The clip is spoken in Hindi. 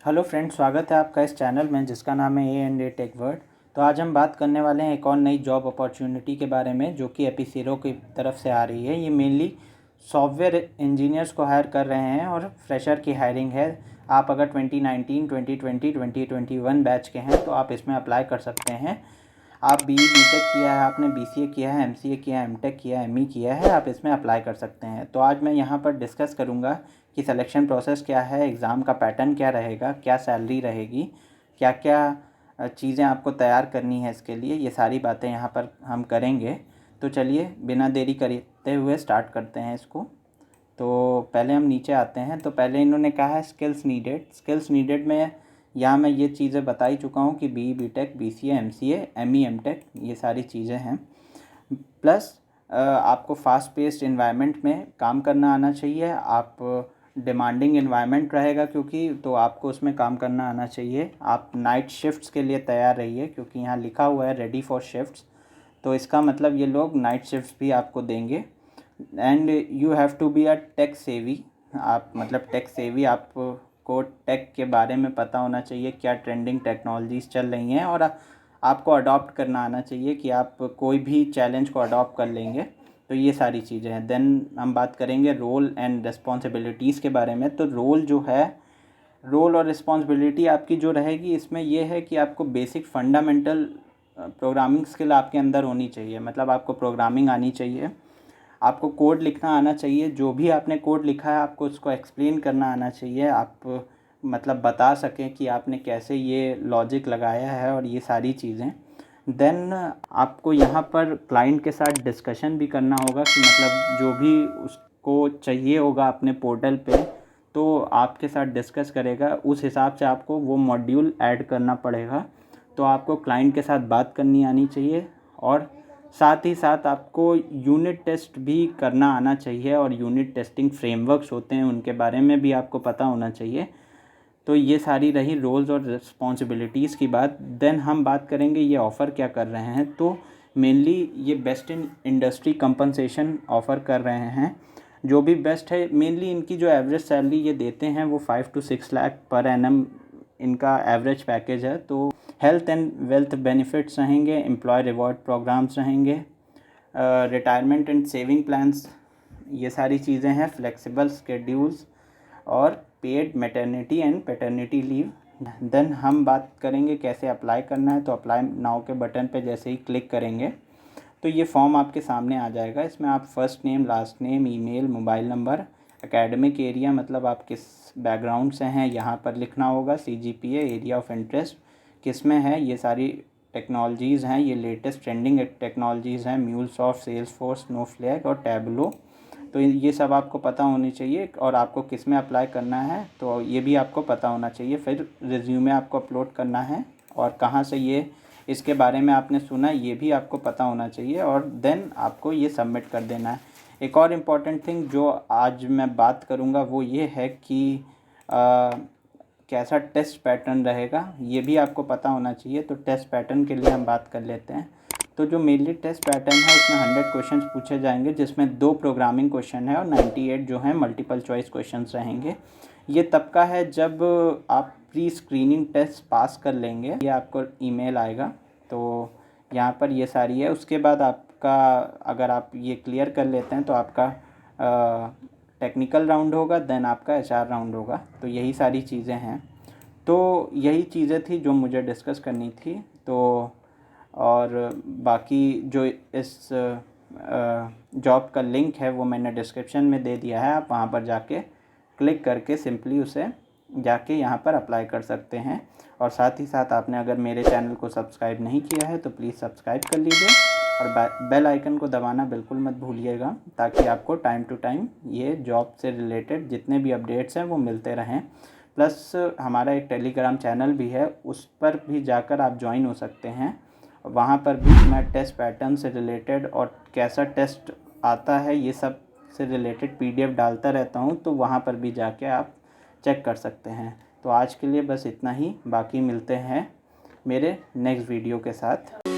हेलो फ्रेंड्स, स्वागत है आपका इस चैनल में जिसका नाम है A&A टेक वर्ड। तो आज हम बात करने वाले हैं एक और नई जॉब अपॉर्चुनिटी के बारे में जो कि एपिसेरो की तरफ से आ रही है। ये मेनली सॉफ्टवेयर इंजीनियर्स को हायर कर रहे हैं और फ्रेशर की हायरिंग है। आप अगर 2019, 2020, 2021 बैच के हैं तो आप इसमें अप्लाई कर सकते हैं। आप BE-BTech किया है, आपने BCA किया है, MCA किया है, MTech किया है, ME किया है, आप इसमें अप्लाई कर सकते हैं। तो आज मैं यहाँ पर डिस्कस करूँगा कि सिलेक्शन प्रोसेस क्या है, एग्ज़ाम का पैटर्न क्या रहेगा, क्या सैलरी रहेगी, क्या क्या चीज़ें आपको तैयार करनी है इसके लिए, ये सारी बातें यहाँ पर हम करेंगे। तो चलिए बिना देरी करते हुए स्टार्ट करते हैं इसको। तो पहले हम नीचे आते हैं। तो पहले इन्होंने कहा है स्किल्स नीडेड में यहाँ मैं ये चीज़ें बता ही चुका हूँ कि BE-BTech, BCA, MCA, ME, MTech ये सारी चीज़ें हैं। प्लस आपको फास्ट पेस्ड इन्वायरमेंट में काम करना आना चाहिए। आप डिमांडिंग इन्वायरमेंट रहेगा क्योंकि तो आपको उसमें काम करना आना चाहिए। आप नाइट शिफ्ट्स के लिए तैयार रहिए क्योंकि यहाँ लिखा हुआ है रेडी फॉर शिफ्ट्स, तो इसका मतलब ये लोग नाइट शिफ्ट्स भी आपको देंगे। And you have to be a tech savvy. आप मतलब टेक सेवी, आपको टेक के बारे में पता होना चाहिए, क्या ट्रेंडिंग टेक्नोलॉजीज़ चल रही हैं और आपको अडॉप्ट करना आना चाहिए कि आप कोई भी चैलेंज को अडॉप्ट कर लेंगे। तो ये सारी चीज़ें हैं। देन हम बात करेंगे रोल एंड रिस्पॉन्सिबिलिटीज़ के बारे में। तो रोल और रिस्पॉन्सिबिलिटी आपकी जो रहेगी इसमें ये है कि आपको बेसिक फंडामेंटल प्रोग्रामिंग स्किल आपके अंदर होनी चाहिए। मतलब आपको प्रोग्रामिंग आनी चाहिए, आपको कोड लिखना आना चाहिए। जो भी आपने कोड लिखा है आपको उसको एक्सप्लेन करना आना चाहिए। आप मतलब बता सकें कि आपने कैसे ये लॉजिक लगाया है और ये सारी चीज़ें। देन आपको यहाँ पर क्लाइंट के साथ डिस्कशन भी करना होगा कि मतलब जो भी उसको चाहिए होगा अपने पोर्टल पे तो आपके साथ डिस्कस करेगा, उस हिसाब से आपको वो मॉड्यूल ऐड करना पड़ेगा। तो आपको क्लाइंट के साथ बात करनी आनी चाहिए और साथ ही साथ आपको यूनिट टेस्ट भी करना आना चाहिए और यूनिट टेस्टिंग फ्रेमवर्क्स होते हैं उनके बारे में भी आपको पता होना चाहिए। तो ये सारी रही रोल्स और रिस्पॉन्सिबिलिटीज़ की बात। देन हम बात करेंगे ये ऑफ़र क्या कर रहे हैं। तो मेनली ये best in industry compensation offer कर रहे हैं। जो भी बेस्ट है, मेनली इनकी जो एवरेज सैलरी ये देते हैं वो 5 to 6 लाख पर एनम इनका एवरेज पैकेज है। तो हेल्थ एंड वेल्थ बेनिफिट्स रहेंगे, एम्प्लॉय रिवॉर्ड प्रोग्राम्स रहेंगे, रिटायरमेंट एंड सेविंग प्लान्स, ये सारी चीज़ें हैं, फ्लेक्सिबल स्केड्यूल्स और paid maternity and paternity leave. Then हम बात करेंगे कैसे अप्लाई करना है। तो अप्लाई नाउ के बटन पे जैसे ही क्लिक करेंगे तो ये फॉर्म आपके सामने आ जाएगा। इसमें आप first name, last name, email, mobile number, academic area मतलब आप किस बैकग्राउंड से हैं यहाँ पर लिखना होगा, CGPA, एरिया ऑफ इंटरेस्ट किस में है, ये सारी टेक्नोलॉजीज़ हैं, ये लेटेस्ट ट्रेंडिंग टेक्नोलॉजीज़ हैं, म्यूलसॉफ्ट, सेल्सफोर्स, स्नोफ्लेक और टैबलो। तो ये सब आपको पता होनी चाहिए और आपको किस में अप्लाई करना है तो ये भी आपको पता होना चाहिए। फिर रिज्यूमे आपको अपलोड करना है और कहाँ से ये इसके बारे में आपने सुना ये भी आपको पता होना चाहिए और देन आपको ये सबमिट कर देना है। एक और इम्पॉर्टेंट थिंग जो आज मैं बात करूँगा वो ये है कि कैसा टेस्ट पैटर्न रहेगा ये भी आपको पता होना चाहिए। तो टेस्ट पैटर्न के लिए हम बात कर लेते हैं। तो जो मेनली टेस्ट पैटर्न है उसमें 100 क्वेश्चंस पूछे जाएंगे जिसमें 2 प्रोग्रामिंग क्वेश्चन है और 98 जो हैं मल्टीपल चॉइस क्वेश्चंस रहेंगे। ये तब का है जब आप प्री स्क्रीनिंग टेस्ट पास कर लेंगे, ये आपको ईमेल आएगा। तो यहाँ पर ये सारी है। उसके बाद आपका अगर आप ये क्लियर कर लेते हैं तो आपका टेक्निकल राउंड होगा, देन आपका HR राउंड होगा। तो यही सारी चीज़ें हैं। तो यही चीज़ें थी जो मुझे डिस्कस करनी थी। तो और बाकी जो इस जॉब का लिंक है वो मैंने डिस्क्रिप्शन में दे दिया है। आप वहाँ पर जाके क्लिक करके सिंपली उसे जाके यहाँ पर अप्लाई कर सकते हैं। और साथ ही साथ आपने अगर मेरे चैनल को सब्सक्राइब नहीं किया है तो प्लीज़ सब्सक्राइब कर लीजिए और बेल आइकन को दबाना बिल्कुल मत भूलिएगा ताकि आपको टाइम टू टाइम ये जॉब से रिलेटेड जितने भी अपडेट्स हैं वो मिलते रहें। प्लस हमारा एक टेलीग्राम चैनल भी है, उस पर भी जाकर आप ज्वाइन हो सकते हैं। वहाँ पर भी मैं टेस्ट पैटर्न से रिलेटेड और कैसा टेस्ट आता है ये सब से रिलेटेड PDF डालता रहता हूँ, तो वहाँ पर भी जाके आप चेक कर सकते हैं। तो आज के लिए बस इतना ही, बाकी मिलते हैं मेरे नेक्स्ट वीडियो के साथ।